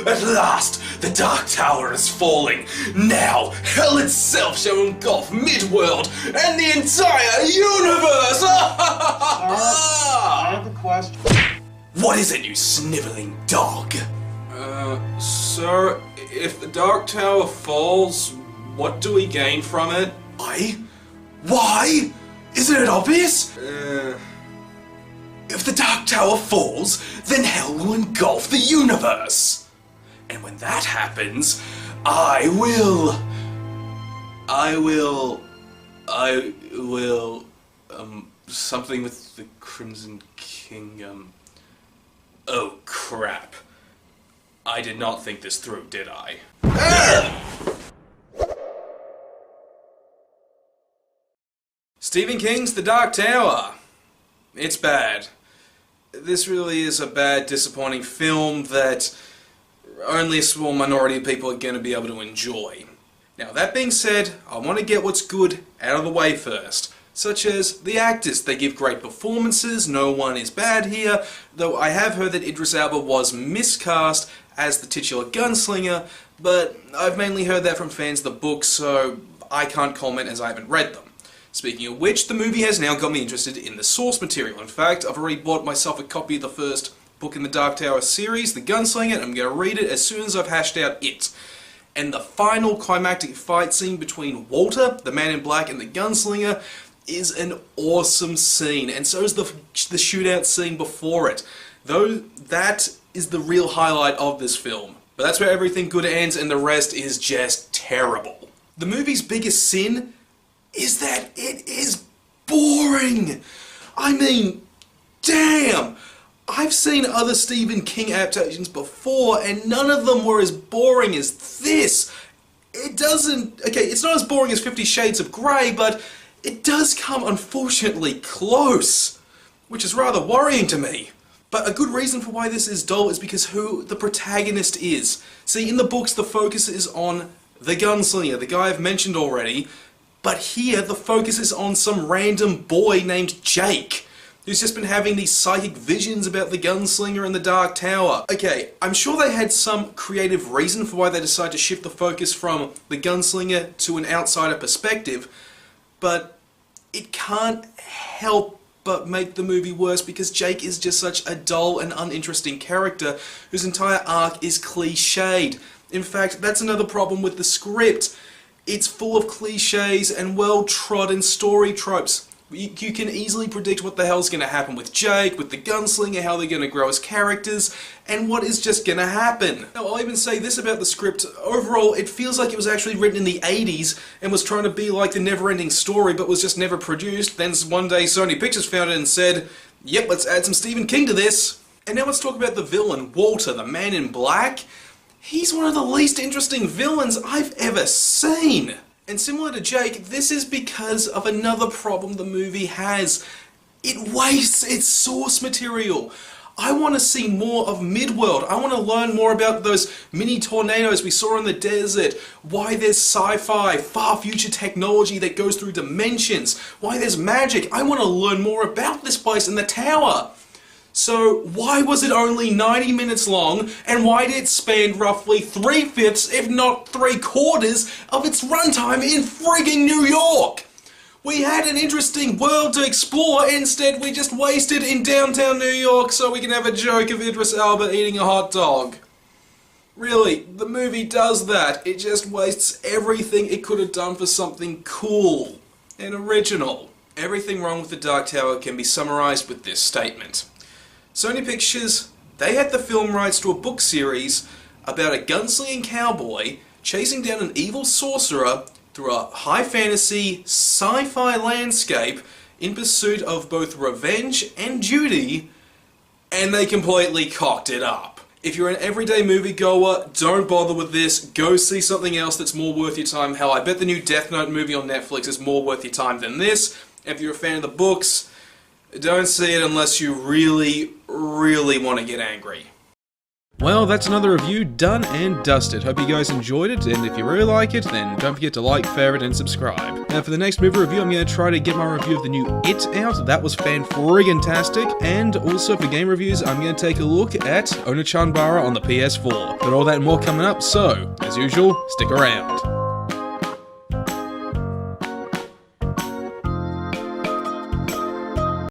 At last, the Dark Tower is falling. Now, hell itself shall engulf Midworld and the entire universe! I have a question. What is it, you sniveling dog? Sir, if the Dark Tower falls, what do we gain from it? Why? Isn't it obvious? If the Dark Tower falls, then hell will engulf the universe. And when that happens, I will, something with the Crimson King, oh crap. I did not think this through, did I? Stephen King's The Dark Tower. It's bad. This really is a bad, disappointing film that only a small minority of people are going to be able to enjoy. Now, that being said, I want to get what's good out of the way first, such as the actors. They give great performances, no one is bad here, though I have heard that Idris Elba was miscast as the titular gunslinger, but I've mainly heard that from fans of the book, so I can't comment as I haven't read them. Speaking of which, the movie has now got me interested in the source material. In fact, I've already bought myself a copy of the first book in the Dark Tower series, The Gunslinger, and I'm going to read it as soon as I've hashed out it. And the final climactic fight scene between Walter, the Man in Black, and the Gunslinger is an awesome scene, and so is the shootout scene before it. Though that is the real highlight of this film. But that's where everything good ends, and the rest is just terrible. The movie's biggest sin is that it is boring. I mean, damn! I've seen other Stephen King adaptations before, and none of them were as boring as this. It doesn't... Okay, it's not as boring as 50 Shades of Grey, but it does come, unfortunately, close. Which is rather worrying to me. But a good reason for why this is dull is because who the protagonist is. See, in the books, the focus is on the gunslinger, the guy I've mentioned already, but here the focus is on some random boy named Jake, who's just been having these psychic visions about the gunslinger and the Dark Tower. Okay, I'm sure they had some creative reason for why they decided to shift the focus from the gunslinger to an outsider perspective, but it can't help but make the movie worse because Jake is just such a dull and uninteresting character whose entire arc is cliched. In fact, that's another problem with the script. It's full of cliches and well-trodden story tropes. You can easily predict what the hell's going to happen with Jake, with the gunslinger, how they're going to grow as characters, and what is just going to happen. Now, I'll even say this about the script. Overall, it feels like it was actually written in the 80s and was trying to be like the never-ending story, but was just never produced. Then one day Sony Pictures found it and said, yep, let's add some Stephen King to this. And now let's talk about the villain, Walter, the Man in Black. He's one of the least interesting villains I've ever seen. And similar to Jake, this is because of another problem the movie has. It wastes its source material. I want to see more of Midworld. I want to learn more about those mini tornadoes we saw in the desert, why there's sci-fi, far future technology that goes through dimensions, why there's magic. I want to learn more about this place in the tower. So why was it only 90 minutes long, and why did it span roughly 3/5, if not 3/4, of its runtime in frigging New York? We had an interesting world to explore, instead we just wasted in downtown New York so we can have a joke of Idris Elba eating a hot dog. Really, the movie does that. It just wastes everything it could have done for something cool and original. Everything wrong with The Dark Tower can be summarized with this statement. Sony Pictures, they had the film rights to a book series about a gunslinging cowboy chasing down an evil sorcerer through a high fantasy, sci-fi landscape in pursuit of both revenge and duty, and they completely cocked it up. If you're an everyday moviegoer, don't bother with this. Go see something else that's more worth your time. Hell, I bet the new Death Note movie on Netflix is more worth your time than this. If you're a fan of the books, don't see it unless you really, really want to get angry. Well, that's another review done and dusted. Hope you guys enjoyed it, and if you really like it, then don't forget to like, favorite, and subscribe. Now, for the next movie review, I'm going to try to get my review of the new It out. That was fan-friggin-tastic. And also for game reviews, I'm going to take a look at Onochanbara on the PS4. But all that and more coming up, so, as usual, stick around.